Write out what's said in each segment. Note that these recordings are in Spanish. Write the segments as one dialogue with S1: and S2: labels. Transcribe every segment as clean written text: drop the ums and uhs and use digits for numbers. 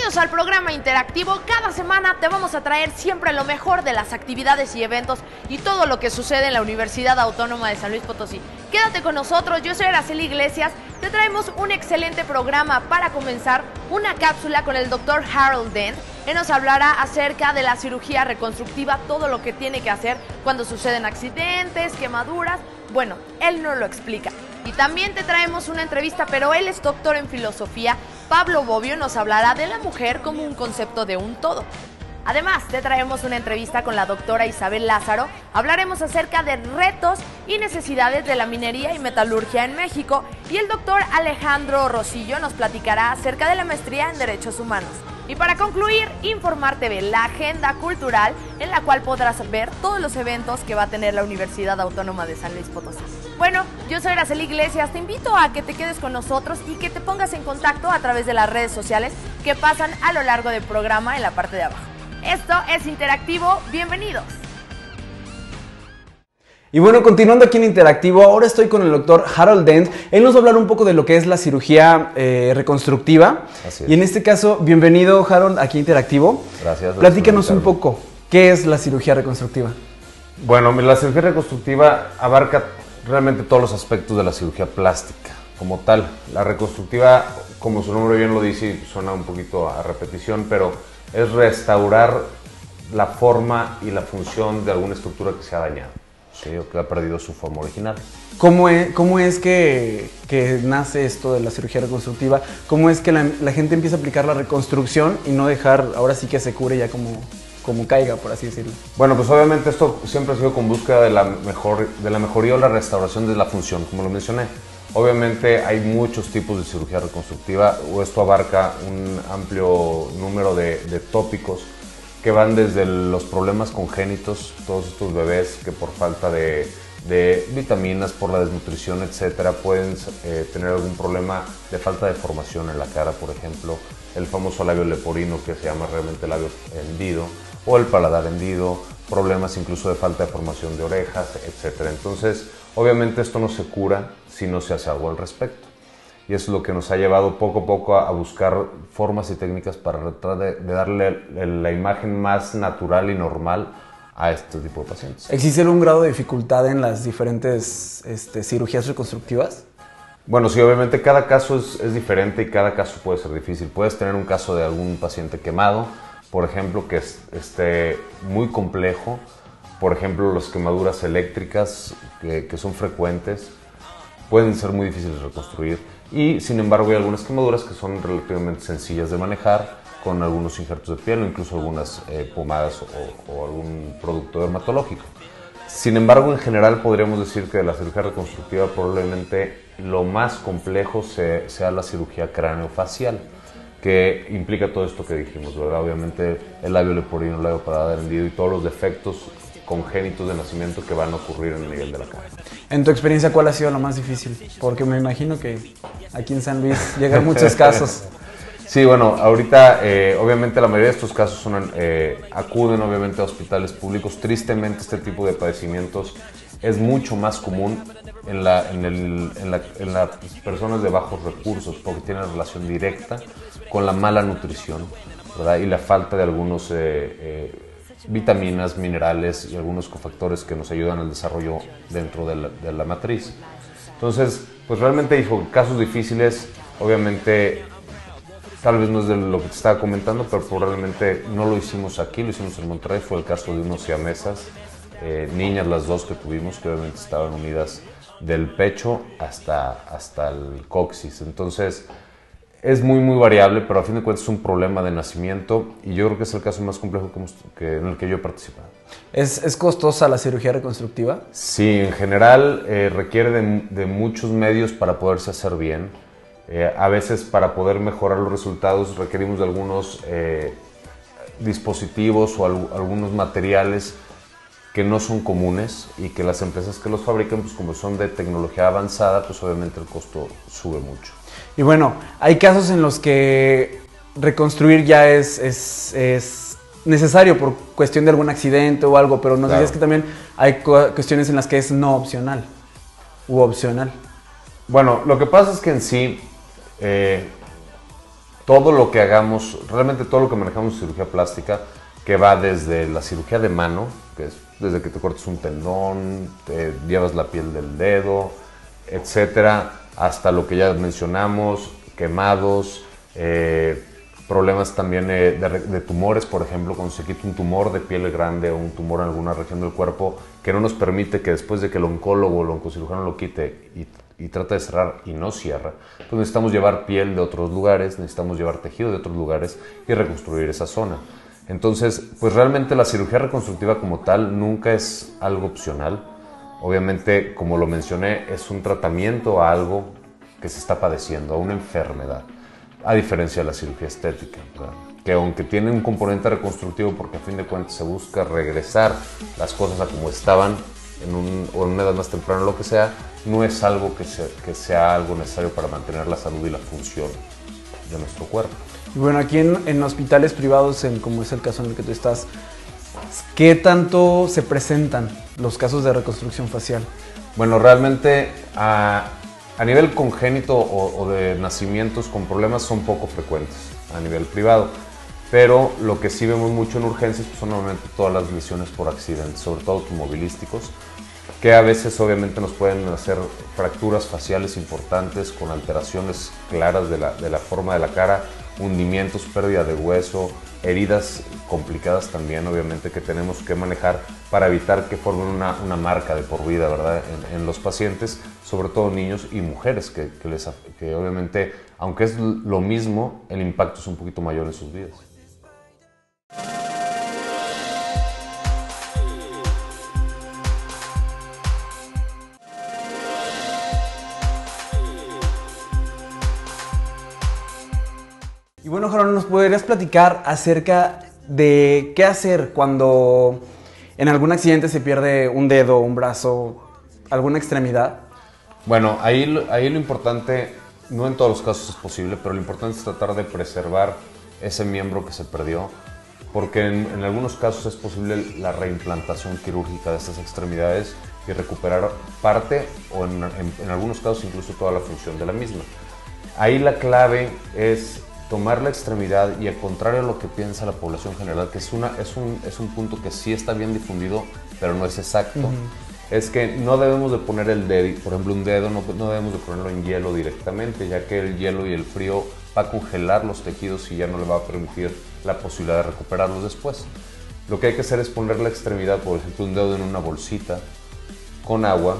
S1: Bienvenidos al programa interactivo. Cada semana te vamos a traer siempre lo mejor de las actividades y eventos y todo lo que sucede en la Universidad Autónoma de San Luis Potosí. Quédate con nosotros, yo soy Araceli Iglesias. Te traemos un excelente programa para comenzar, una cápsula con el doctor Harold Dent. Él nos hablará acerca de la cirugía reconstructiva, todo lo que tiene que hacer cuando suceden accidentes, quemaduras. Bueno, él nos lo explica. Y también te traemos una entrevista, pero él es doctor en filosofía. Pablo Bobbio nos hablará de la mujer como un concepto de un todo. Además, te traemos una entrevista con la doctora Isabel Lázaro. Hablaremos acerca de retos y necesidades de la minería y metalurgia en México. Y el doctor Alejandro Rosillo nos platicará acerca de la maestría en Derechos Humanos. Y para concluir, informarte de la agenda cultural en la cual podrás ver todos los eventos que va a tener la Universidad Autónoma de San Luis Potosí. Bueno, yo soy Araceli Iglesias, te invito a que te quedes con nosotros y que te pongas en contacto a través de las redes sociales que pasan a lo largo del programa en la parte de abajo. Esto es Interactivo, bienvenidos.
S2: Y bueno, continuando aquí en Interactivo, ahora estoy con el doctor Harold Dent. Él nos va a hablar un poco de lo que es la cirugía reconstructiva.
S3: Así es.
S2: Y en este caso, bienvenido Harold aquí a Interactivo.
S3: Gracias.
S2: Platícanos un poco, ¿qué es la cirugía reconstructiva?
S3: Bueno, la cirugía reconstructiva abarca realmente todos los aspectos de la cirugía plástica como tal. La reconstructiva, como su nombre bien lo dice, suena un poquito a repetición, pero es restaurar la forma y la función de alguna estructura que se ha dañado, ¿sí? O que ha perdido su forma original.
S2: ¿Cómo es que nace esto de la cirugía reconstructiva? ¿Cómo es que la gente empieza a aplicar la reconstrucción y no dejar, ahora sí que se cure ya como caiga, por así decirlo?
S3: Bueno, pues obviamente esto siempre ha sido con búsqueda de la mejoría o la restauración de la función, como lo mencioné. Obviamente hay muchos tipos de cirugía reconstructiva, o esto abarca un amplio número de tópicos que van desde los problemas congénitos, todos estos bebés que por falta de vitaminas, por la desnutrición, etcétera, pueden tener algún problema de falta de formación en la cara, por ejemplo, el famoso labio leporino, que se llama realmente labio hendido, o el paladar hendido, problemas incluso de falta de formación de orejas, etcétera. Entonces, obviamente esto no se cura si no se hace algo al respecto. Y eso es lo que nos ha llevado poco a poco a buscar formas y técnicas para tratar de darle la imagen más natural y normal a este tipo de pacientes.
S2: ¿Existe algún grado de dificultad en las diferentes cirugías reconstructivas?
S3: Bueno, sí, obviamente cada caso es diferente y cada caso puede ser difícil. Puedes tener un caso de algún paciente quemado, por ejemplo, que esté muy complejo. Por ejemplo, las quemaduras eléctricas que son frecuentes pueden ser muy difíciles de reconstruir. Y sin embargo hay algunas quemaduras que son relativamente sencillas de manejar con algunos injertos de piel o incluso algunas pomadas o algún producto dermatológico. Sin embargo, en general podríamos decir que de la cirugía reconstructiva probablemente lo más complejo sea la cirugía craneofacial, que implica todo esto que dijimos, ¿verdad? Obviamente el labio leporino, el labio paladar hendido y todos los defectos congénitos de nacimiento que van a ocurrir en el nivel de la cara.
S2: En tu experiencia, ¿cuál ha sido lo más difícil? Porque me imagino que aquí en San Luis llegan muchos casos.
S3: Sí, bueno, ahorita obviamente la mayoría de estos casos acuden obviamente a hospitales públicos. Tristemente este tipo de padecimientos es mucho más común en las personas de bajos recursos porque tienen relación directa con la mala nutrición, ¿verdad? Y la falta de algunos vitaminas, minerales y algunos cofactores que nos ayudan al desarrollo dentro de la matriz. Entonces, pues realmente, casos difíciles, obviamente, tal vez no es de lo que te estaba comentando, pero probablemente no lo hicimos aquí, lo hicimos en Monterrey. Fue el caso de unos siamesas, niñas las dos que tuvimos, que obviamente estaban unidas del pecho hasta el coxis. Entonces, es muy variable, pero a fin de cuentas es un problema de nacimiento y yo creo que es el caso más complejo en el que yo he participado.
S2: ¿Es costosa la cirugía reconstructiva?
S3: Sí, en general requiere de muchos medios para poderse hacer bien. A veces para poder mejorar los resultados requerimos de algunos dispositivos o algunos materiales que no son comunes y que las empresas que los fabrican, pues como son de tecnología avanzada, pues obviamente el costo sube mucho.
S2: Y bueno, hay casos en los que reconstruir ya es necesario por cuestión de algún accidente o algo, pero nos decías que también hay cuestiones en las que es no opcional u opcional.
S3: Bueno, lo que pasa es que en sí todo lo que hagamos, realmente todo lo que manejamos en cirugía plástica, que va desde la cirugía de mano, que es desde que te cortas un tendón, te llevas la piel del dedo, etcétera, hasta lo que ya mencionamos, quemados, problemas también de tumores, por ejemplo, cuando se quita un tumor de piel grande o un tumor en alguna región del cuerpo que no nos permite que después de que el oncólogo o el oncocirujano lo quite y trata de cerrar y no cierra, pues necesitamos llevar piel de otros lugares, necesitamos llevar tejido de otros lugares y reconstruir esa zona. Entonces, pues realmente la cirugía reconstructiva como tal nunca es algo opcional. Obviamente, como lo mencioné, es un tratamiento a algo que se está padeciendo, a una enfermedad, a diferencia de la cirugía estética, ¿verdad? Que aunque tiene un componente reconstructivo, porque a fin de cuentas se busca regresar las cosas a como estaban o en una edad más temprana, lo que sea, no es algo que sea algo necesario para mantener la salud y la función de nuestro cuerpo.
S2: Y bueno, aquí en hospitales privados, como es el caso en el que tú estás, ¿qué tanto se presentan los casos de reconstrucción facial?
S3: Bueno, realmente a nivel congénito o de nacimientos con problemas son poco frecuentes a nivel privado, pero lo que sí vemos mucho en urgencias pues, son normalmente todas las lesiones por accidentes, sobre todo automovilísticos, que a veces obviamente nos pueden hacer fracturas faciales importantes con alteraciones claras de la forma de la cara, hundimientos, pérdida de hueso, heridas complicadas también obviamente que tenemos que manejar para evitar que formen una marca de por vida, ¿verdad? En los pacientes, sobre todo niños y mujeres que obviamente, aunque es lo mismo, el impacto es un poquito mayor en sus vidas.
S2: Y bueno, Gerardo, ¿nos podrías platicar acerca de qué hacer cuando en algún accidente se pierde un dedo, un brazo, alguna extremidad?
S3: Bueno, ahí lo importante, no en todos los casos es posible, pero lo importante es tratar de preservar ese miembro que se perdió, porque en algunos casos es posible la reimplantación quirúrgica de estas extremidades y recuperar parte o en algunos casos incluso toda la función de la misma. Ahí la clave es tomar la extremidad y al contrario a lo que piensa la población general, que es un punto que sí está bien difundido, pero no es exacto, es que no debemos de poner el dedo, por ejemplo un dedo, no debemos de ponerlo en hielo directamente, ya que el hielo y el frío va a congelar los tejidos y ya no le va a permitir la posibilidad de recuperarlos después. Lo que hay que hacer es poner la extremidad, por ejemplo un dedo en una bolsita con agua,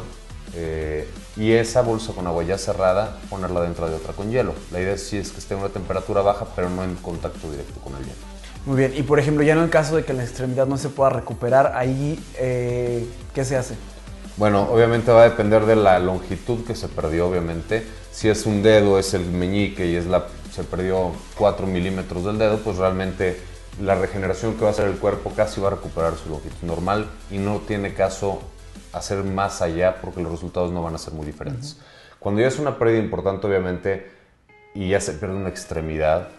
S3: y esa bolsa con agua ya cerrada, ponerla dentro de otra con hielo. La idea sí es que esté a una temperatura baja, pero no en contacto directo con el hielo.
S2: Muy bien, y por ejemplo, ya en el caso de que la extremidad no se pueda recuperar, ahí, ¿qué se hace?
S3: Bueno, obviamente va a depender de la longitud que se perdió, obviamente. Si es un dedo, es el meñique y se perdió 4 milímetros del dedo, pues realmente la regeneración que va a hacer el cuerpo casi va a recuperar su longitud normal y no tiene caso hacer más allá porque los resultados no van a ser muy diferentes. Cuando ya es una pérdida importante, obviamente, y ya se pierde una extremidad,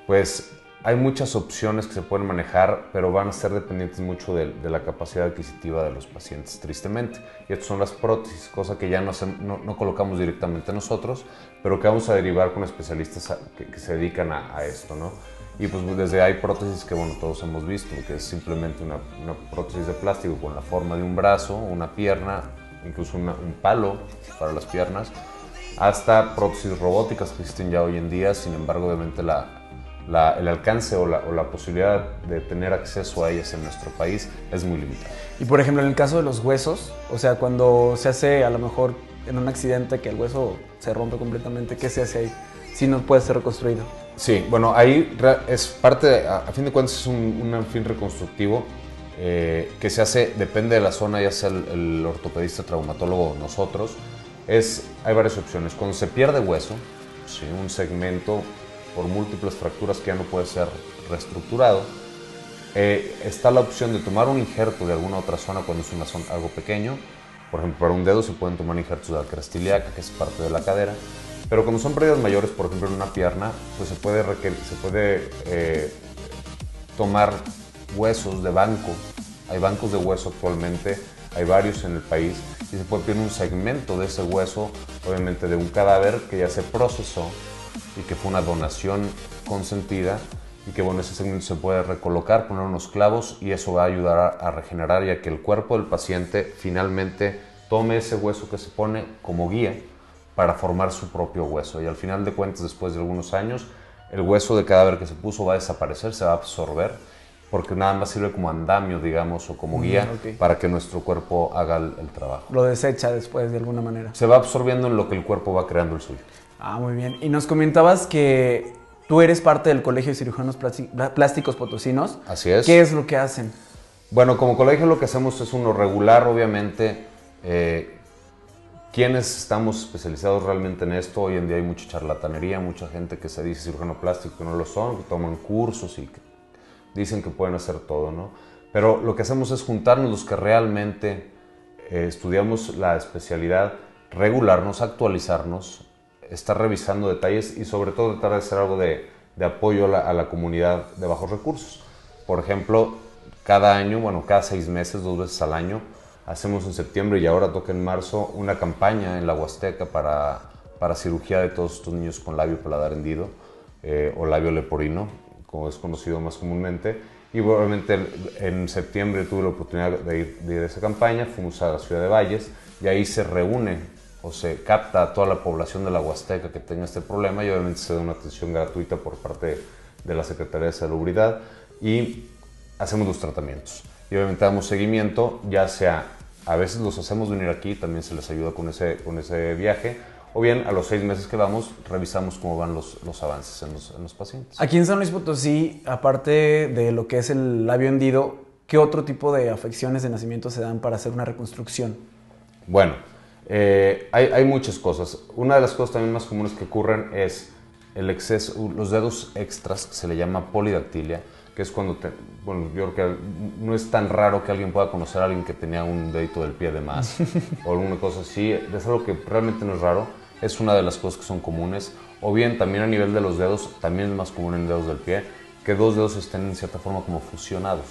S3: pues hay muchas opciones que se pueden manejar, pero van a ser dependientes mucho de la capacidad adquisitiva de los pacientes, tristemente. Y estas son las prótesis, cosa que ya no colocamos directamente nosotros, pero que vamos a derivar con especialistas que se dedican a esto, ¿no? Y pues desde hay prótesis que bueno, todos hemos visto, que es simplemente una prótesis de plástico con la forma de un brazo, una pierna, incluso un palo para las piernas, hasta prótesis robóticas que existen ya hoy en día. Sin embargo, obviamente el alcance o la posibilidad de tener acceso a ellas en nuestro país es muy limitado.
S2: Y por ejemplo, en el caso de los huesos, o sea, cuando se hace a lo mejor en un accidente que el hueso se rompe completamente, ¿qué se hace ahí? Si no puede ser reconstruido.
S3: Sí, bueno, ahí es parte, a fin de cuentas es un fin reconstructivo que se hace, depende de la zona, ya sea el ortopedista, traumatólogo o nosotros. Hay varias opciones. Cuando se pierde hueso, ¿sí? Un segmento por múltiples fracturas que ya no puede ser reestructurado, está la opción de tomar un injerto de alguna otra zona cuando es una zona, algo pequeño. Por ejemplo, para un dedo se pueden tomar injertos de la cresta ilíaca, que es parte de la cadera. Pero cuando son pérdidas mayores, por ejemplo en una pierna, pues se puede tomar huesos de banco. Hay bancos de hueso actualmente, hay varios en el país, y se puede pedir un segmento de ese hueso, obviamente de un cadáver que ya se procesó y que fue una donación consentida y que bueno, ese segmento se puede recolocar, poner unos clavos y eso va a ayudar a regenerar y a que el cuerpo del paciente finalmente tome ese hueso que se pone como guía para formar su propio hueso y al final de cuentas, después de algunos años, el hueso de cadáver que se puso va a desaparecer, se va a absorber porque nada más sirve como andamio, digamos, o como guía para que nuestro cuerpo haga el trabajo.
S2: Lo desecha después de alguna manera.
S3: Se va absorbiendo en lo que el cuerpo va creando el suyo.
S2: Ah, muy bien. Y nos comentabas que tú eres parte del Colegio de Cirujanos Plásticos Potosinos.
S3: Así es.
S2: ¿Qué es lo que hacen?
S3: Bueno, como colegio lo que hacemos es uno regular, obviamente. Quienes estamos especializados realmente en esto, hoy en día hay mucha charlatanería, mucha gente que se dice cirujano plástico que no lo son, que toman cursos y que dicen que pueden hacer todo, ¿no? Pero lo que hacemos es juntarnos los que realmente estudiamos la especialidad, regularnos, actualizarnos, estar revisando detalles y sobre todo tratar de hacer algo de apoyo a la comunidad de bajos recursos. Por ejemplo, cada año, bueno, cada 6 meses, 2 veces al año, hacemos en septiembre y ahora toca en marzo una campaña en la Huasteca para cirugía de todos estos niños con labio paladar hendido o labio leporino, como es conocido más comúnmente. Y obviamente en septiembre tuve la oportunidad de ir a esa campaña, fuimos a la ciudad de Valles y ahí se reúne o se capta a toda la población de la Huasteca que tenga este problema y obviamente se da una atención gratuita por parte de la Secretaría de Salubridad y hacemos los tratamientos. Y obviamente damos seguimiento, ya sea a veces los hacemos venir aquí, también se les ayuda con ese viaje, o bien a los 6 meses que vamos, revisamos cómo van los avances en los pacientes.
S2: Aquí en San Luis Potosí, aparte de lo que es el labio hendido, ¿qué otro tipo de afecciones de nacimiento se dan para hacer una reconstrucción?
S3: Bueno, hay muchas cosas. Una de las cosas también más comunes que ocurren es el exceso, los dedos extras, que se le llama polidactilia, que es cuando, bueno, yo creo que no es tan raro que alguien pueda conocer a alguien que tenía un dedito del pie de más o alguna cosa así. Es algo que realmente no es raro, es una de las cosas que son comunes. O bien también a nivel de los dedos, también es más común en dedos del pie, que 2 dedos estén en cierta forma como fusionados,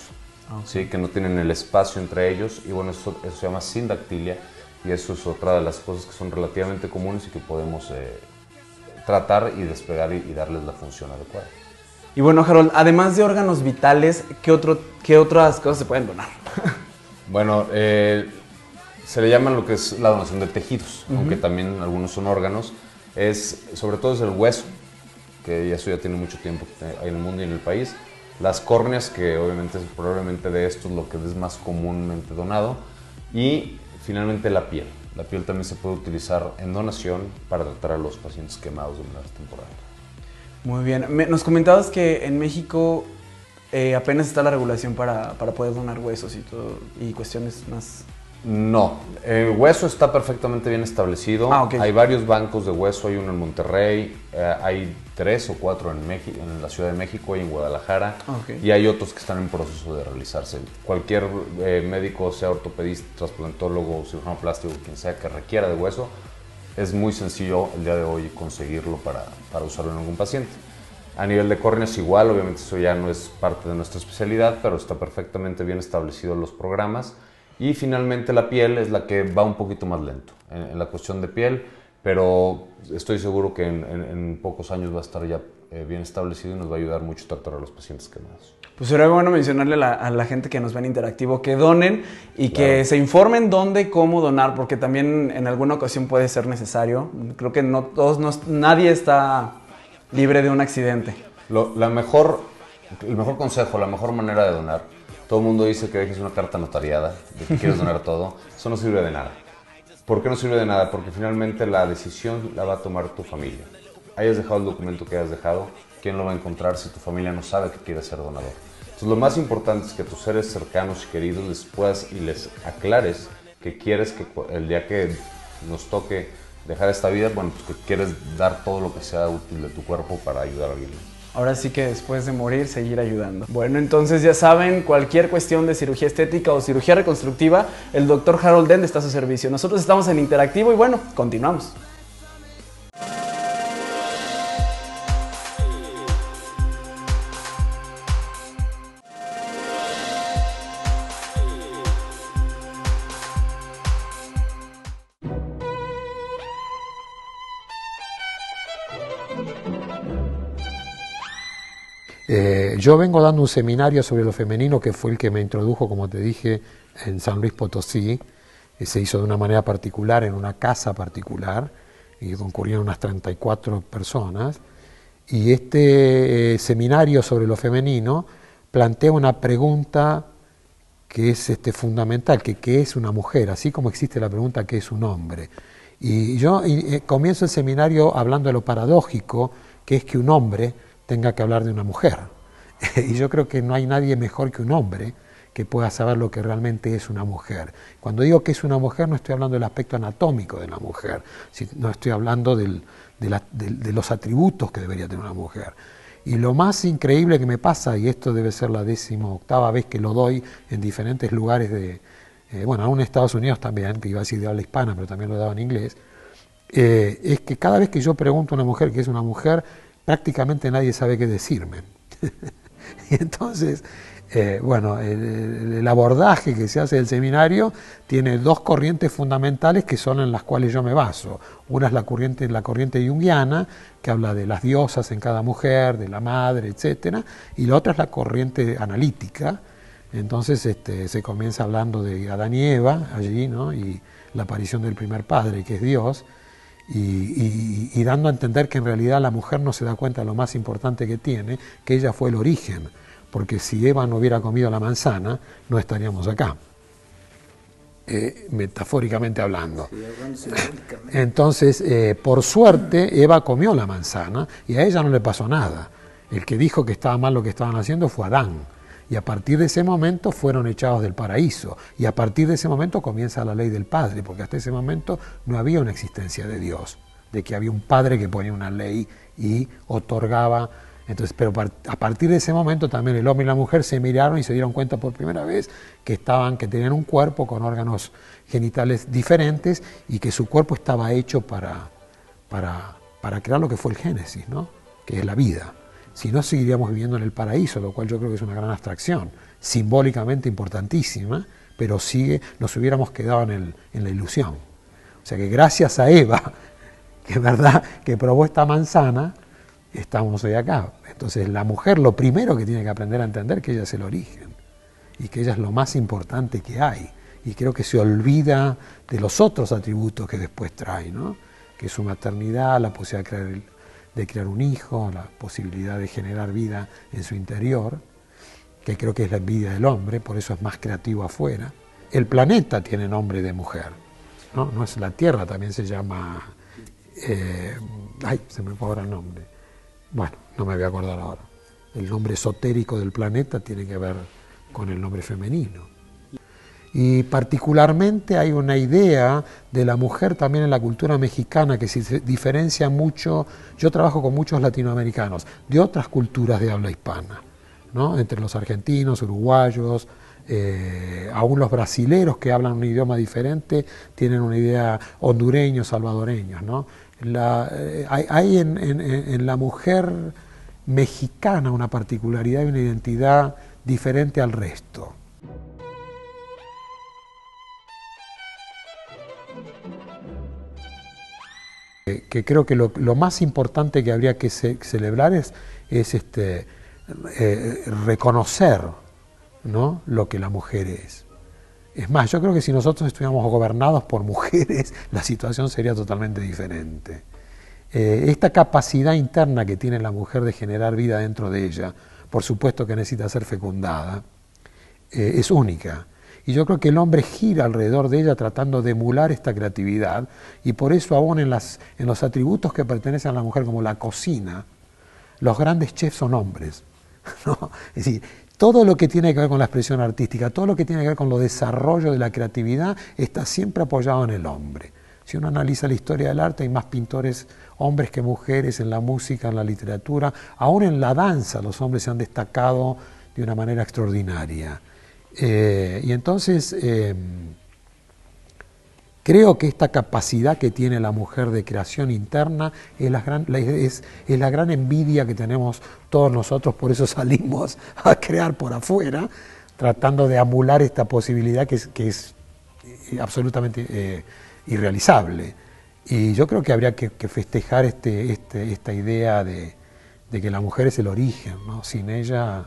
S3: ¿sí? Que no tienen el espacio entre ellos y bueno, eso se llama sindactilia y eso es otra de las cosas que son relativamente comunes y que podemos tratar y despegar y darles la función adecuada.
S2: Y bueno, Harold, además de órganos vitales, ¿qué otras cosas se pueden donar?
S3: Bueno, se le llama lo que es la donación de tejidos, aunque también algunos son órganos. Sobre todo es el hueso, que eso ya tiene mucho tiempo en el mundo y en el país. Las córneas, que obviamente es probablemente de esto lo que es más comúnmente donado. Y finalmente la piel. La piel también se puede utilizar en donación para tratar a los pacientes quemados de manera temporal.
S2: Muy bien. Nos comentabas que en México apenas está la regulación para poder donar huesos y todo, y cuestiones más.
S3: No, el hueso está perfectamente bien establecido.
S2: Okay.
S3: Hay varios bancos de hueso, hay uno en Monterrey, hay 3 o 4 en la Ciudad de México y en Guadalajara, y hay otros que están en proceso de realizarse. Cualquier médico, sea ortopedista, trasplantólogo, cirujano plástico, quien sea que requiera de hueso, es muy sencillo el día de hoy conseguirlo para usarlo en algún paciente. A nivel de córneas igual, obviamente eso ya no es parte de nuestra especialidad, pero está perfectamente bien establecido los programas. Y finalmente la piel es la que va un poquito más lento en la cuestión de piel, pero estoy seguro que en pocos años va a estar ya bien establecido y nos va a ayudar mucho a tratar a los pacientes quemados.
S2: Pues sería bueno mencionarle a la gente que nos ve en Interactivo que donen y que se informen dónde y cómo donar, porque también en alguna ocasión puede ser necesario. Creo que nadie está libre de un accidente.
S3: El mejor consejo, la mejor manera de donar, todo el mundo dice que dejes una carta notariada de que quieres donar todo. Eso no sirve de nada. ¿Por qué no sirve de nada? Porque finalmente la decisión la va a tomar tu familia. Hayas dejado el documento que hayas dejado, ¿quién lo va a encontrar si tu familia no sabe que quieres ser donador? Entonces lo más importante es que tus seres cercanos y queridos les puedas y les aclares que quieres que el día que nos toque dejar esta vida, bueno, pues que quieres dar todo lo que sea útil de tu cuerpo para ayudar a alguien.
S2: Ahora sí que después de morir, seguir ayudando. Bueno, entonces ya saben, cualquier cuestión de cirugía estética o cirugía reconstructiva, el Dr. Harold Dent está a su servicio. Nosotros estamos en Interactivo y bueno, continuamos.
S4: Yo vengo dando un seminario sobre lo femenino que fue el que me introdujo, como te dije, en San Luis Potosí. Se hizo de una manera particular, en una casa particular, y concurrieron unas 34 personas. Y este seminario sobre lo femenino plantea una pregunta que es fundamental, que ¿qué es una mujer? Así como existe la pregunta ¿qué es un hombre? Y yo comienzo el seminario hablando de lo paradójico, que es que un hombre tenga que hablar de una mujer. Y yo creo que no hay nadie mejor que un hombre que pueda saber lo que realmente es una mujer. Cuando digo que es una mujer, no estoy hablando del aspecto anatómico de la mujer, no estoy hablando de los atributos que debería tener una mujer. Y lo más increíble que me pasa, y esto debe ser la 18ª vez que lo doy en diferentes lugares bueno, aún en Estados Unidos también, que iba a decir de habla hispana, pero también lo he dado en inglés, es que cada vez que yo pregunto a una mujer qué es una mujer, prácticamente nadie sabe qué decirme. Y entonces, bueno, el abordaje que se hace del seminario tiene dos corrientes fundamentales que son en las cuales yo me baso. Una es la corriente junguiana, que habla de las diosas en cada mujer, de la madre, etc. Y la otra es la corriente analítica. Entonces se comienza hablando de Adán y Eva allí, ¿no? Y la aparición del primer padre, que es Dios, y dando a entender que en realidad la mujer no se da cuenta de lo más importante que tiene, que ella fue el origen, porque si Eva no hubiera comido la manzana, no estaríamos acá, metafóricamente hablando. Entonces, por suerte, Eva comió la manzana y a ella no le pasó nada. El que dijo que estaba mal lo que estaban haciendo fue Adán. Y a partir de ese momento fueron echados del paraíso. Y a partir de ese momento comienza la ley del Padre, porque hasta ese momento no había una existencia de Dios, de que había un Padre que ponía una ley y otorgaba. Entonces, pero a partir de ese momento también el hombre y la mujer se miraron y se dieron cuenta por primera vez que tenían un cuerpo con órganos genitales diferentes y que su cuerpo estaba hecho para crear lo que fue el Génesis, ¿no? Que es la vida. Si no, seguiríamos viviendo en el paraíso, lo cual yo creo que es una gran abstracción, simbólicamente importantísima, pero nos hubiéramos quedado en la ilusión. O sea que gracias a Eva, que es verdad, que probó esta manzana, estamos hoy acá. Entonces la mujer lo primero que tiene que aprender a entender es que ella es el origen, y que ella es lo más importante que hay. Y creo que se olvida de los otros atributos que después trae, ¿no? Que es su maternidad, la posibilidad de crear un hijo, la posibilidad de generar vida en su interior, que creo que es la vida del hombre, por eso es más creativo afuera. El planeta tiene nombre de mujer, ¿no? No es la Tierra, también se llama... se me fue ahora el nombre. Bueno, no me voy a acordar ahora. El nombre esotérico del planeta tiene que ver con el nombre femenino. Y particularmente hay una idea de la mujer también en la cultura mexicana que se diferencia mucho. Yo trabajo con muchos latinoamericanos de otras culturas de habla hispana, ¿no? Entre los argentinos, uruguayos, aún los brasileros que hablan un idioma diferente tienen una idea, hondureños, salvadoreños, ¿no? Hay en la mujer mexicana una particularidad y una identidad diferente al resto. Que creo que lo más importante que habría que celebrar es reconocer, ¿no? Lo que la mujer es. Es más, yo creo que si nosotros estuviéramos gobernados por mujeres, la situación sería totalmente diferente. Esta capacidad interna que tiene la mujer de generar vida dentro de ella, por supuesto que necesita ser fecundada, es única. Y yo creo que el hombre gira alrededor de ella tratando de emular esta creatividad, y por eso aún en los atributos que pertenecen a la mujer, como la cocina, los grandes chefs son hombres, ¿no? Es decir, todo lo que tiene que ver con la expresión artística, todo lo que tiene que ver con los desarrollo de la creatividad, está siempre apoyado en el hombre. Si uno analiza la historia del arte, hay más pintores hombres que mujeres en la música, en la literatura, aún en la danza los hombres se han destacado de una manera extraordinaria. Y entonces creo que esta capacidad que tiene la mujer de creación interna es la gran envidia que tenemos todos nosotros, por eso salimos a crear por afuera, tratando de emular esta posibilidad que es absolutamente irrealizable. Y yo creo que habría que festejar esta idea de de que la mujer es el origen, ¿no? Sin ella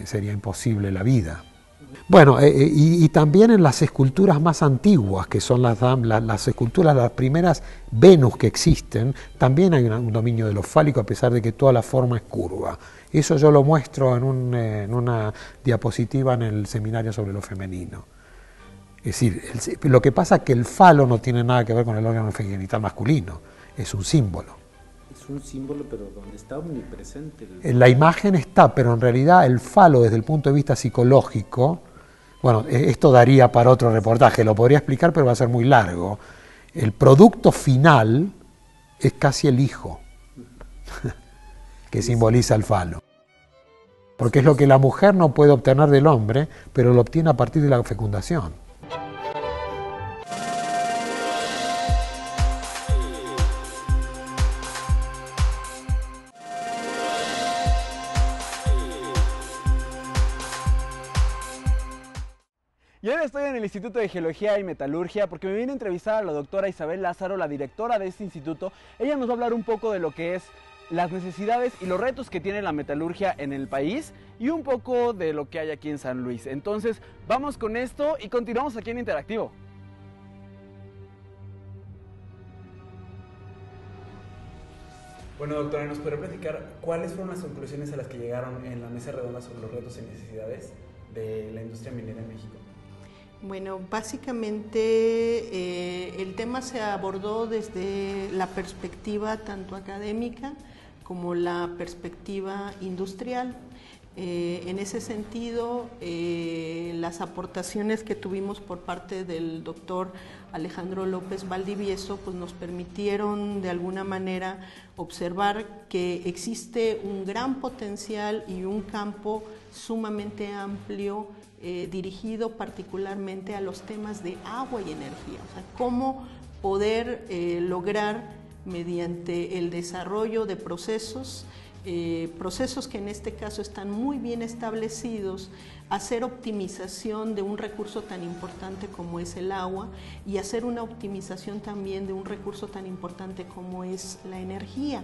S4: sería imposible la vida. Bueno, y también en las esculturas más antiguas, que son las esculturas, las primeras Venus que existen, también hay un dominio de lo fálico, a pesar de que toda la forma es curva. Eso yo lo muestro en una diapositiva en el seminario sobre lo femenino. Es decir, lo que pasa es que el falo no tiene nada que ver con el órgano genital masculino, es un símbolo.
S5: Es un símbolo, pero donde está omnipresente.
S4: La imagen está, pero en realidad el falo desde el punto de vista psicológico, bueno, esto daría para otro reportaje, lo podría explicar, pero va a ser muy largo. El producto final es casi el hijo, que simboliza el falo. Porque es lo que la mujer no puede obtener del hombre, pero lo obtiene a partir de la fecundación.
S2: Y ahora estoy en el Instituto de Geología y Metalurgia porque me vine a entrevistar a la doctora Isabel Lázaro, la directora de este instituto. Ella nos va a hablar un poco de lo que es las necesidades y los retos que tiene la metalurgia en el país y un poco de lo que hay aquí en San Luis. Entonces, vamos con esto y continuamos aquí en Interactivo. Bueno, doctora, ¿nos podría platicar cuáles fueron las conclusiones a las que llegaron en la mesa redonda sobre los retos y necesidades de la industria minera en México?
S6: Bueno, básicamente el tema se abordó desde la perspectiva tanto académica como la perspectiva industrial. En ese sentido, las aportaciones que tuvimos por parte del doctor Alejandro López Valdivieso pues nos permitieron de alguna manera observar que existe un gran potencial y un campo sumamente amplio dirigido particularmente a los temas de agua y energía. O sea, cómo poder lograr mediante el desarrollo de procesos que en este caso están muy bien establecidos, hacer optimización de un recurso tan importante como es el agua y hacer una optimización también de un recurso tan importante como es la energía.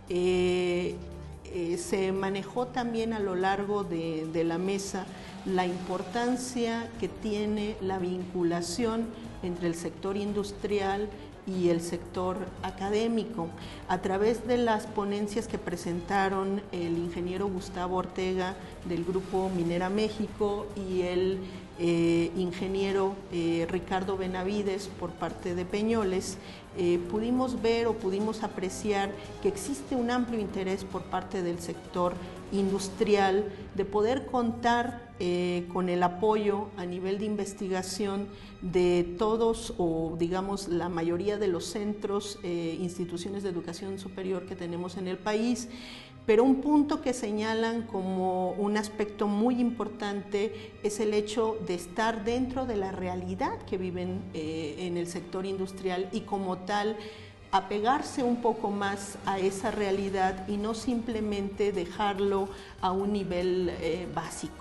S6: Se manejó también a lo largo de la mesa la importancia que tiene la vinculación entre el sector industrial y el sector académico. A través de las ponencias que presentaron el ingeniero Gustavo Ortega del Grupo Minera México y el ingeniero Ricardo Benavides por parte de Peñoles, pudimos ver o pudimos apreciar que existe un amplio interés por parte del sector industrial de poder contar con el apoyo a nivel de investigación de todos o digamos la mayoría de los centros, instituciones de educación superior que tenemos en el país, pero un punto que señalan como un aspecto muy importante es el hecho de estar dentro de la realidad que viven en el sector industrial y como tal apegarse un poco más a esa realidad y no simplemente dejarlo a un nivel básico.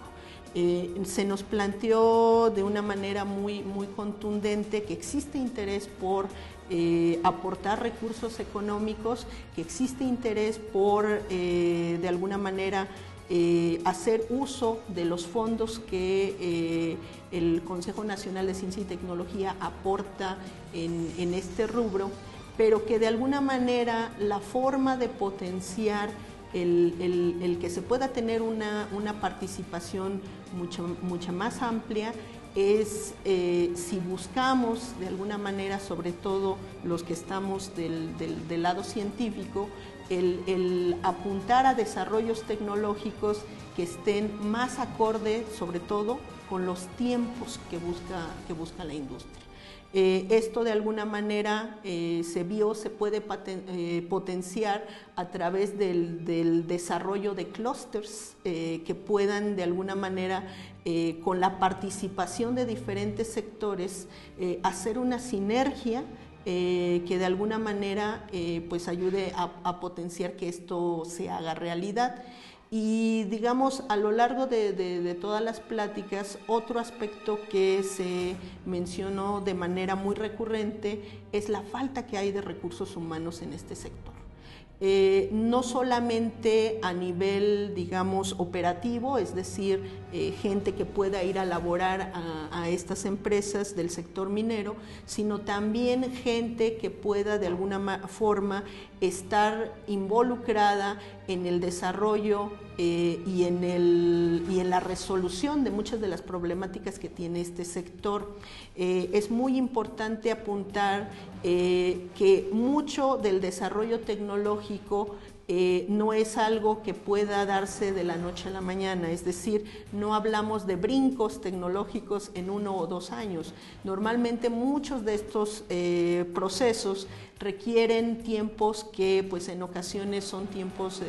S6: Se nos planteó de una manera muy contundente que existe interés por aportar recursos económicos, que existe interés por de alguna manera hacer uso de los fondos que el Consejo Nacional de Ciencia y Tecnología aporta en este rubro, pero que de alguna manera la forma de potenciar el que se pueda tener una participación mucha más amplia es si buscamos de alguna manera, sobre todo los que estamos del lado científico, el apuntar a desarrollos tecnológicos que estén más acorde, sobre todo, con los tiempos que busca la industria. Esto de alguna manera se puede potenciar a través del desarrollo de clústeres que puedan de alguna manera con la participación de diferentes sectores hacer una sinergia que de alguna manera pues ayude a potenciar que esto se haga realidad. Y digamos, a lo largo de todas las pláticas, otro aspecto que se mencionó de manera muy recurrente es la falta que hay de recursos humanos en este sector. no solamente a nivel, digamos, operativo, es decir, gente que pueda ir a laborar a estas empresas del sector minero, sino también gente que pueda de alguna forma estar involucrada en el desarrollo y en la resolución de muchas de las problemáticas que tiene este sector. Es muy importante apuntar que mucho del desarrollo tecnológico no es algo que pueda darse de la noche a la mañana, es decir, no hablamos de brincos tecnológicos en 1 o 2 años. Normalmente muchos de estos procesos requieren tiempos que pues en ocasiones son tiempos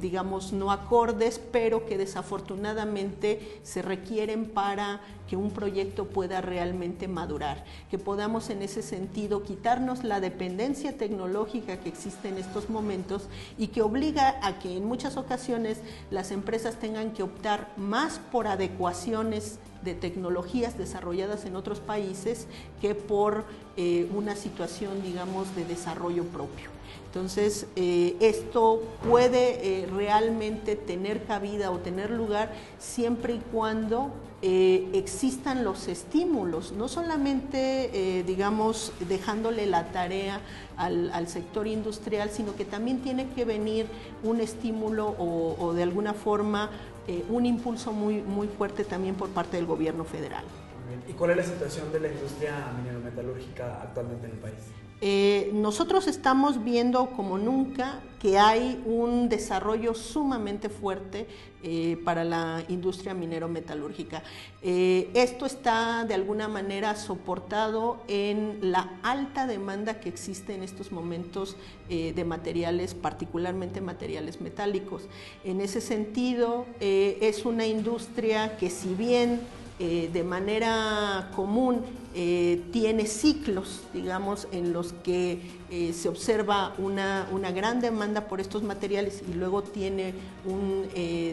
S6: digamos no acordes, pero que desafortunadamente se requieren para que un proyecto pueda realmente madurar, que podamos en ese sentido quitarnos la dependencia tecnológica que existe en estos momentos y que obliga a que en muchas ocasiones las empresas tengan que optar más por adecuaciones de tecnologías desarrolladas en otros países que por una situación, digamos, de desarrollo propio. Entonces, esto puede realmente tener cabida o tener lugar siempre y cuando existan los estímulos, no solamente, digamos, dejándole la tarea al sector industrial, sino que también tiene que venir un estímulo o de alguna forma un impulso muy fuerte también por parte del gobierno federal.
S2: ¿Y cuál es la situación de la industria minero-metalúrgica actualmente en el país?
S6: Nosotros estamos viendo como nunca que hay un desarrollo sumamente fuerte para la industria minero-metalúrgica. Esto está de alguna manera soportado en la alta demanda que existe en estos momentos de materiales, particularmente materiales metálicos. En ese sentido, es una industria que si bien de manera común tiene ciclos, digamos, en los que se observa una gran demanda por estos materiales y luego tiene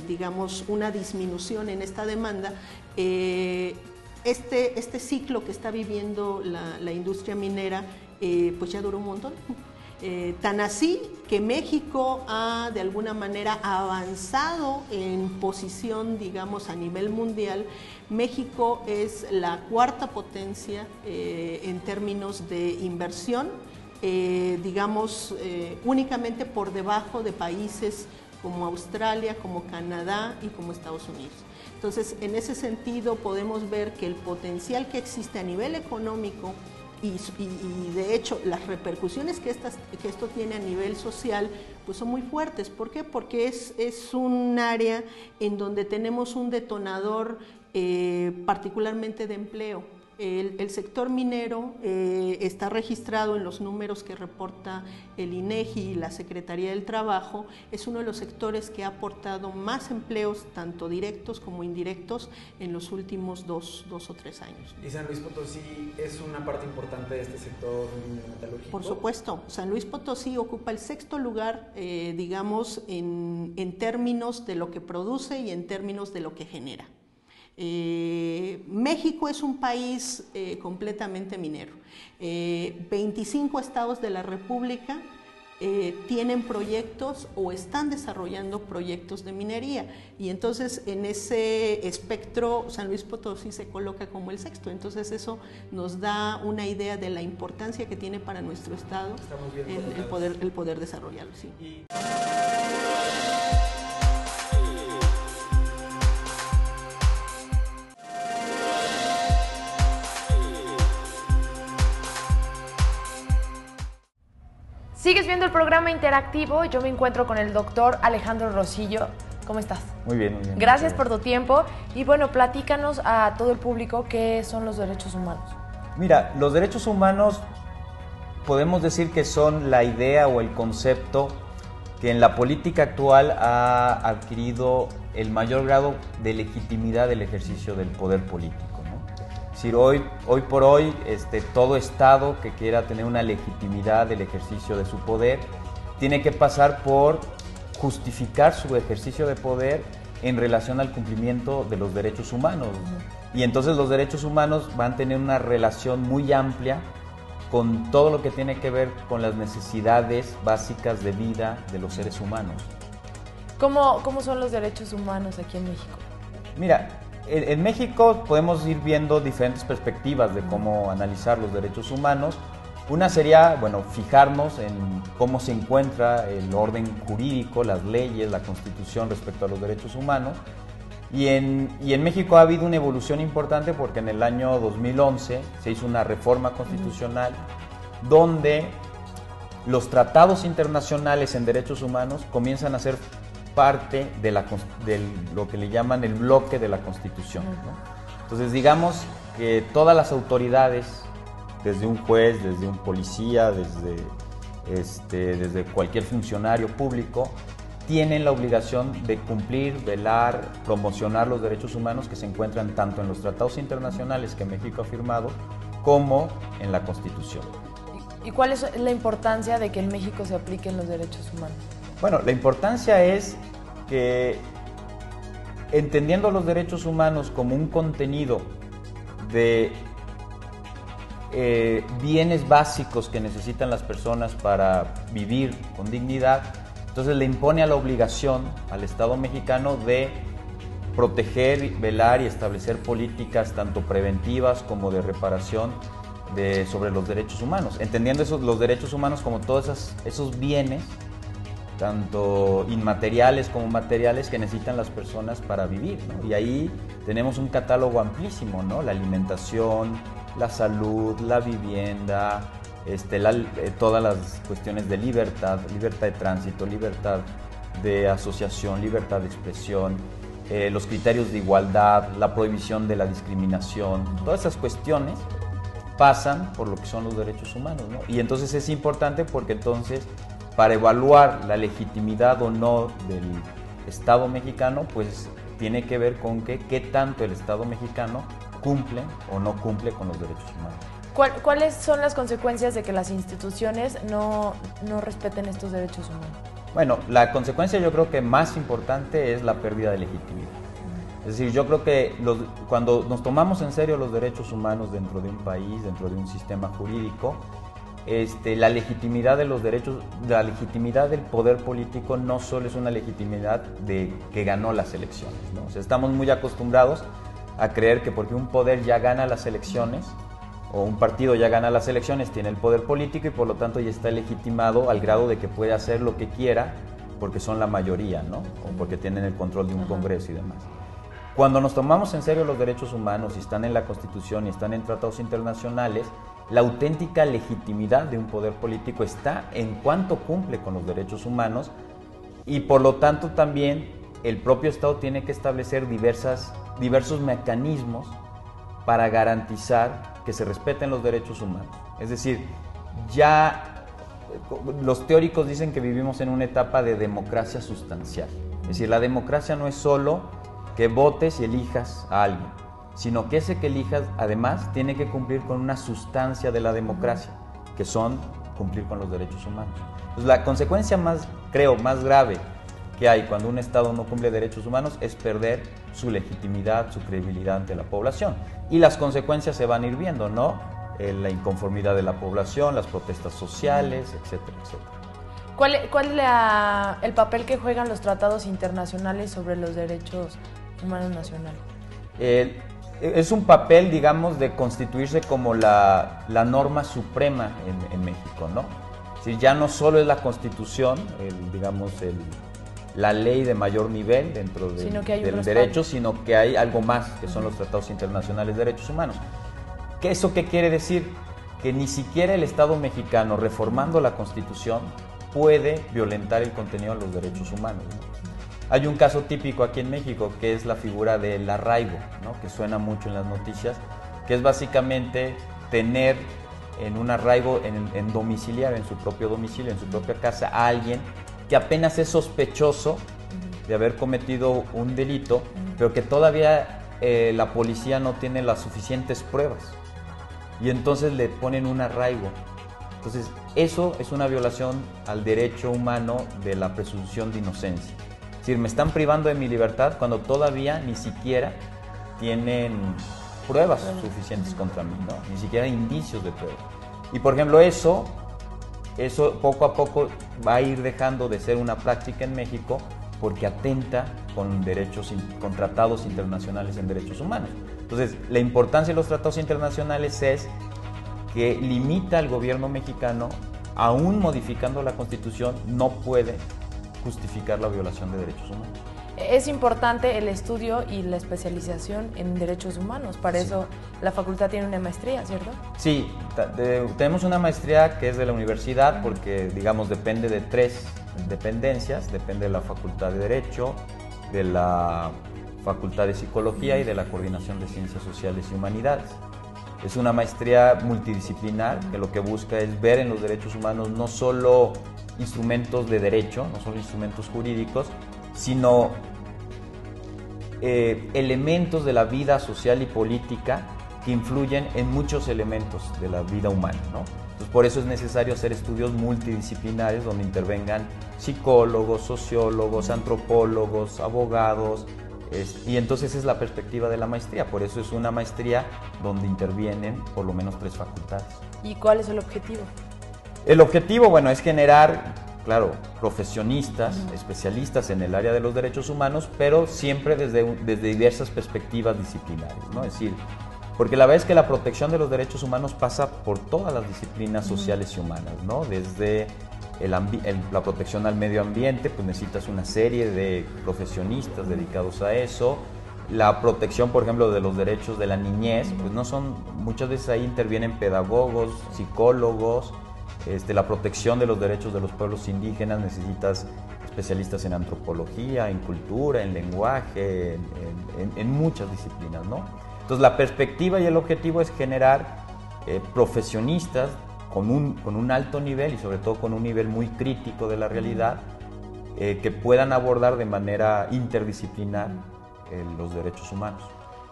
S6: digamos, una disminución en esta demanda. Este ciclo que está viviendo la industria minera pues ya duró un montón. Tan así que México ha de alguna manera avanzado en posición, digamos, a nivel mundial. México es la cuarta potencia en términos de inversión, digamos, únicamente por debajo de países como Australia, como Canadá y como Estados Unidos. Entonces, en ese sentido podemos ver que el potencial que existe a nivel económico y de hecho las repercusiones que esto tiene a nivel social pues son muy fuertes. ¿Por qué? Porque es un área en donde tenemos un detonador particularmente de empleo. El sector minero está registrado en los números que reporta el INEGI y la Secretaría del Trabajo. Es uno de los sectores que ha aportado más empleos, tanto directos como indirectos, en los últimos dos o 3 años.
S2: ¿Y San Luis Potosí es una parte importante de este sector metalúrgico?
S6: Por supuesto. San Luis Potosí ocupa el 6º lugar, digamos, en términos de lo que produce y en términos de lo que genera. México es un país completamente minero. 25 estados de la República tienen proyectos o están desarrollando proyectos de minería, y entonces en ese espectro San Luis Potosí se coloca como el 6º. Entonces eso nos da una idea de la importancia que tiene para nuestro estado el poder desarrollarlo. Sí.
S1: Sigues viendo el programa interactivo. Yo me encuentro con el doctor Alejandro Rosillo. ¿Cómo estás?
S7: Muy bien, muy bien.
S1: Gracias por tu tiempo. Y bueno, platícanos a todo el público qué son los derechos humanos.
S7: Mira, los derechos humanos podemos decir que son la idea o el concepto que en la política actual ha adquirido el mayor grado de legitimidad del ejercicio del poder político. Es decir, hoy por hoy, todo Estado que quiera tener una legitimidad del ejercicio de su poder tiene que pasar por justificar su ejercicio de poder en relación al cumplimiento de los derechos humanos. Y entonces los derechos humanos van a tener una relación muy amplia con todo lo que tiene que ver con las necesidades básicas de vida de los seres humanos.
S1: ¿Cómo son los derechos humanos aquí en México?
S7: Mira, en México podemos ir viendo diferentes perspectivas de cómo analizar los derechos humanos. Una sería, bueno, fijarnos en cómo se encuentra el orden jurídico, las leyes, la Constitución respecto a los derechos humanos. Y en México ha habido una evolución importante porque en el año 2011 se hizo una reforma constitucional donde los tratados internacionales en derechos humanos comienzan a ser parte de lo que le llaman el bloque de la Constitución, ¿no? Entonces digamos que todas las autoridades, desde un juez, desde un policía, desde cualquier funcionario público, tienen la obligación de cumplir, velar, promocionar los derechos humanos que se encuentran tanto en los tratados internacionales que México ha firmado como en la Constitución.
S1: ¿Y cuál es la importancia de que en México se apliquen los derechos humanos?
S7: Bueno, la importancia es que, entendiendo los derechos humanos como un contenido de bienes básicos que necesitan las personas para vivir con dignidad, entonces le impone a la obligación al Estado mexicano de proteger, velar y establecer políticas tanto preventivas como de reparación sobre los derechos humanos, entendiendo los derechos humanos como todos esos bienes, tanto inmateriales como materiales, que necesitan las personas para vivir, ¿no? Y ahí tenemos un catálogo amplísimo, ¿no? La alimentación, la salud, la vivienda, todas las cuestiones de libertad de tránsito, libertad de asociación, libertad de expresión, los criterios de igualdad, la prohibición de la discriminación, todas esas cuestiones pasan por lo que son los derechos humanos, ¿no? Y entonces es importante porque entonces, para evaluar la legitimidad o no del Estado mexicano, pues tiene que ver con qué tanto el Estado mexicano cumple o no cumple con los derechos humanos.
S1: ¿Cuáles son las consecuencias de que las instituciones no respeten estos derechos humanos?
S7: Bueno, la consecuencia yo creo que más importante es la pérdida de legitimidad. Es decir, yo creo que cuando nos tomamos en serio los derechos humanos dentro de un país, dentro de un sistema jurídico, la legitimidad de los derechos, la legitimidad del poder político no solo es una legitimidad de que ganó las elecciones, ¿no? O sea, estamos muy acostumbrados a creer que porque un poder ya gana las elecciones, o un partido ya gana las elecciones, tiene el poder político y por lo tanto ya está legitimado al grado de que puede hacer lo que quiera porque son la mayoría, ¿no? O porque tienen el control de un Congreso y demás. Cuando nos tomamos en serio los derechos humanos y están en la Constitución y están en tratados internacionales, la auténtica legitimidad de un poder político está en cuanto cumple con los derechos humanos y por lo tanto también el propio Estado tiene que establecer diversos mecanismos para garantizar que se respeten los derechos humanos. Es decir, ya los teóricos dicen que vivimos en una etapa de democracia sustancial. Es decir, la democracia no es solo que votes y elijas a alguien, sino que ese que elijas además tiene que cumplir con una sustancia de la democracia, que son cumplir con los derechos humanos. Entonces, la consecuencia más grave que hay cuando un Estado no cumple derechos humanos es perder su legitimidad, su credibilidad ante la población. Y las consecuencias se van a ir viendo, ¿no? La inconformidad de la población, las protestas sociales, etcétera, etcétera.
S1: ¿Cuál es el papel que juegan los tratados internacionales sobre los derechos humanos nacionales?
S7: Es un papel, digamos, de constituirse como la norma suprema en México, ¿no? Es decir, ya no solo es la Constitución, la ley de mayor nivel dentro del derecho, sino que hay algo más, que son los tratados internacionales de derechos humanos. ¿Eso qué quiere decir? Que ni siquiera el Estado mexicano, reformando la Constitución, puede violentar el contenido de los derechos humanos, ¿no? Hay un caso típico aquí en México, que es la figura del arraigo, ¿no? Que suena mucho en las noticias, que es básicamente tener en un arraigo en domiciliario, en su propio domicilio, en su propia casa, a alguien que apenas es sospechoso de haber cometido un delito, pero que todavía la policía no tiene las suficientes pruebas. Y entonces le ponen un arraigo. Entonces, eso es una violación al derecho humano de la presunción de inocencia. Es decir, me están privando de mi libertad cuando todavía ni siquiera tienen pruebas suficientes contra mí, ¿no? Ni siquiera indicios de pruebas. Y por ejemplo eso poco a poco va a ir dejando de ser una práctica en México porque atenta con tratados internacionales en derechos humanos. Entonces, la importancia de los tratados internacionales es que limita al gobierno mexicano, aún modificando la Constitución, no puede justificar la violación de derechos humanos.
S1: Es importante el estudio y la especialización en derechos humanos, para eso la facultad tiene una maestría, ¿cierto?
S7: Sí, tenemos una maestría que es de la universidad porque, digamos, depende de 3 dependencias, depende de la Facultad de Derecho, de la Facultad de Psicología y de la Coordinación de Ciencias Sociales y Humanidades. Es una maestría multidisciplinar que lo que busca es ver en los derechos humanos no solo instrumentos de derecho, no solo instrumentos jurídicos, sino elementos de la vida social y política que influyen en muchos elementos de la vida humana, ¿no? Entonces, por eso es necesario hacer estudios multidisciplinares donde intervengan psicólogos, sociólogos, antropólogos, abogados, y entonces es la perspectiva de la maestría. Por eso es una maestría donde intervienen por lo menos 3 facultades.
S1: ¿Y cuál es el objetivo?
S7: El objetivo, bueno, es generar, claro, profesionistas, especialistas en el área de los derechos humanos, pero siempre desde diversas perspectivas disciplinares, ¿no? Es decir, porque la verdad es que la protección de los derechos humanos pasa por todas las disciplinas sociales y humanas, ¿no? Desde la protección al medio ambiente, pues necesitas una serie de profesionistas dedicados a eso. La protección, por ejemplo, de los derechos de la niñez, pues muchas veces ahí intervienen pedagogos, psicólogos. La protección de los derechos de los pueblos indígenas, necesitas especialistas en antropología, en cultura, en lenguaje, en muchas disciplinas, ¿no? Entonces la perspectiva y el objetivo es generar profesionistas con un alto nivel y sobre todo con un nivel muy crítico de la realidad que puedan abordar de manera interdisciplinar los derechos humanos.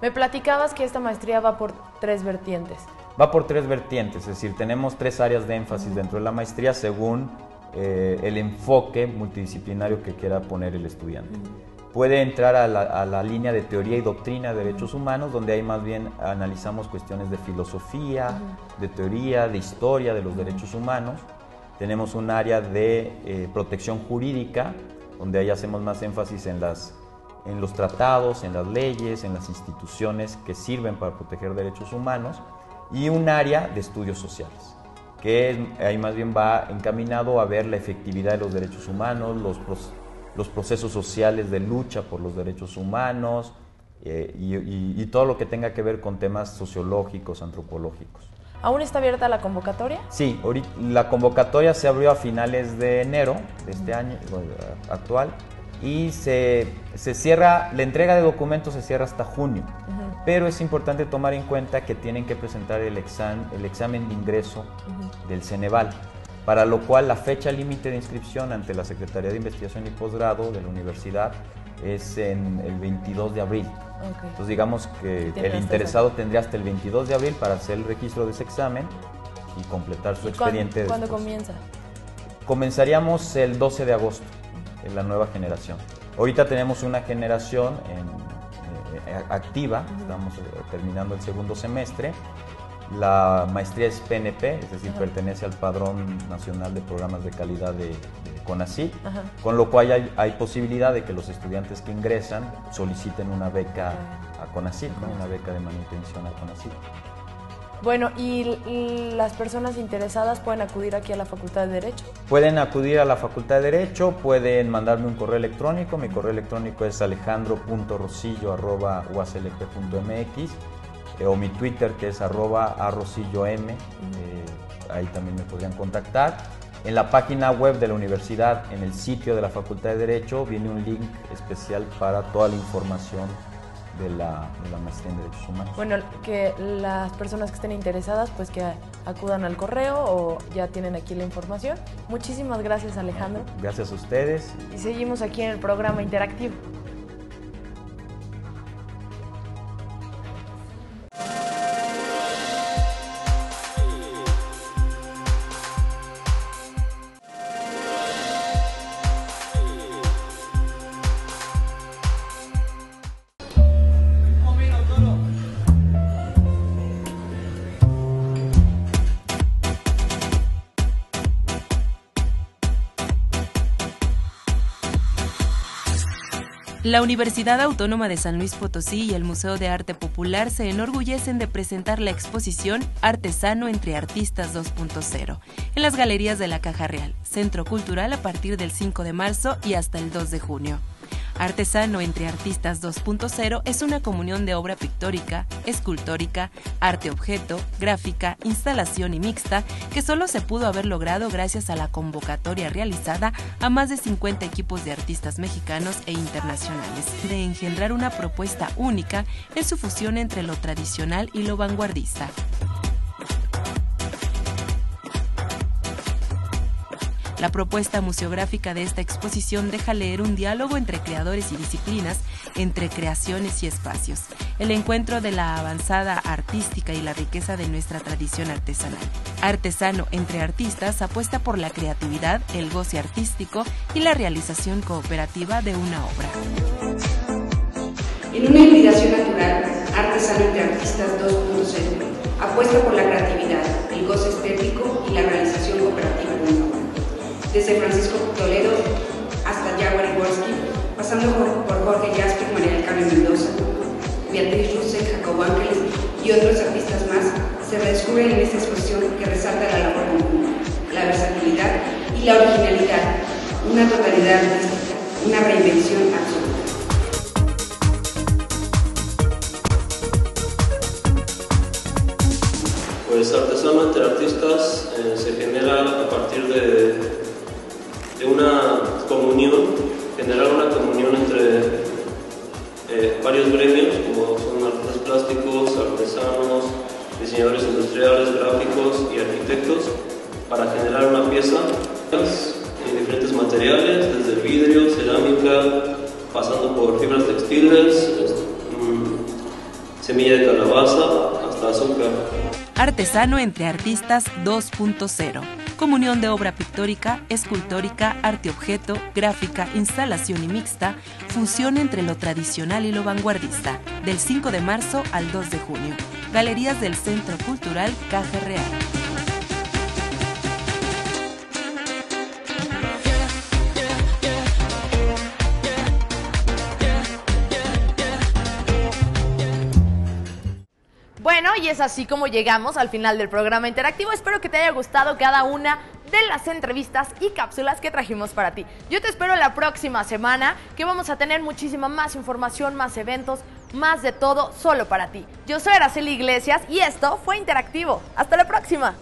S1: Me platicabas que esta maestría va por 3 vertientes.
S7: Va por 3 vertientes, es decir, tenemos 3 áreas de énfasis dentro de la maestría según el enfoque multidisciplinario que quiera poner el estudiante. Puede entrar a la línea de teoría y doctrina de derechos humanos, donde ahí más bien analizamos cuestiones de filosofía, de teoría, de historia de los derechos humanos. Tenemos un área de protección jurídica, donde ahí hacemos más énfasis en los tratados, en las leyes, en las instituciones que sirven para proteger derechos humanos. Y un área de estudios sociales, que ahí más bien va encaminado a ver la efectividad de los derechos humanos, los procesos sociales de lucha por los derechos humanos y todo lo que tenga que ver con temas sociológicos, antropológicos.
S1: ¿Aún está abierta la convocatoria?
S7: Sí, la convocatoria se abrió a finales de enero de este año actual y se cierra, la entrega de documentos se cierra hasta junio. Pero es importante tomar en cuenta que tienen que presentar el examen de ingreso del Ceneval, para lo cual la fecha límite de inscripción ante la Secretaría de Investigación y Posgrado de la universidad es en el 22 de abril.
S1: Okay.
S7: Entonces digamos que el interesado tendría hasta el 22 de abril para hacer el registro de ese examen y completar su expediente.
S1: ¿Cuándo comienza?
S7: Comenzaríamos el 12 de agosto, en la nueva generación. Ahorita tenemos una generación activa, estamos terminando el segundo semestre. La maestría es PNP, es decir, pertenece al Padrón Nacional de Programas de Calidad de CONACYT, con lo cual hay posibilidad de que los estudiantes que ingresan soliciten una beca a CONACYT, ¿no? Una beca de manutención a CONACYT.
S1: Bueno, ¿y las personas interesadas pueden acudir aquí a la Facultad de Derecho?
S7: Pueden acudir a la Facultad de Derecho, pueden mandarme un correo electrónico. Mi correo electrónico es alejandro.rosillo@uaclp.mx o mi Twitter, que es @arrosilloM. Ahí también me podrían contactar. En la página web de la universidad, en el sitio de la Facultad de Derecho, viene un link especial para toda la información de la maestría en Derechos Humanos.
S1: Bueno, que las personas que estén interesadas, pues que acudan al correo o ya tienen aquí la información. Muchísimas gracias, Alejandro.
S7: Gracias a ustedes.
S1: Y seguimos aquí en el programa interactivo.
S8: La Universidad Autónoma de San Luis Potosí y el Museo de Arte Popular se enorgullecen de presentar la exposición Artesano entre Artistas 2.0 en las galerías de la Caja Real, Centro Cultural, a partir del 5 de marzo y hasta el 2 de junio. Artesano entre Artistas 2.0 es una comunión de obra pictórica, escultórica, arte-objeto, gráfica, instalación y mixta que solo se pudo haber logrado gracias a la convocatoria realizada a más de 50 equipos de artistas mexicanos e internacionales, de engendrar una propuesta única en su fusión entre lo tradicional y lo vanguardista. La propuesta museográfica de esta exposición deja leer un diálogo entre creadores y disciplinas, entre creaciones y espacios, el encuentro de la avanzada artística y la riqueza de nuestra tradición artesanal. Artesano entre Artistas apuesta por la creatividad, el goce artístico y la realización cooperativa de una obra.
S9: En una hibridación natural, Artesano entre Artistas 2.0 apuesta por la creatividad, el goce estético y la realización cooperativa de una obra. Desde Francisco Toledo hasta Jaguar Iworski, pasando por Jorge Jasper, María del Carmen Mendoza, Beatriz Rusek, Jacobo Ángeles y otros artistas más, se redescubren en esta exposición que resalta la labor común, la versatilidad y la originalidad, una totalidad artística, una reinvención absoluta.
S10: Pues Artesano entre Artistas se genera a partir de una comunión, generar una comunión entre varios gremios, como son artistas plásticos, artesanos, diseñadores industriales, gráficos y arquitectos, para generar una pieza en diferentes materiales, desde el vidrio, cerámica, pasando por fibras textiles, semilla de calabaza, hasta azúcar.
S8: Artesano entre Artistas 2.0. Comunión de obra pictórica, escultórica, arte-objeto, gráfica, instalación y mixta, fusión entre lo tradicional y lo vanguardista, del 5 de marzo al 2 de junio. Galerías del Centro Cultural Caja Real.
S1: Bueno, y es así como llegamos al final del programa interactivo. Espero que te haya gustado cada una de las entrevistas y cápsulas que trajimos para ti. Yo te espero la próxima semana, que vamos a tener muchísima más información, más eventos, más de todo, solo para ti. Yo soy Araceli Iglesias y esto fue Interactivo. ¡Hasta la próxima!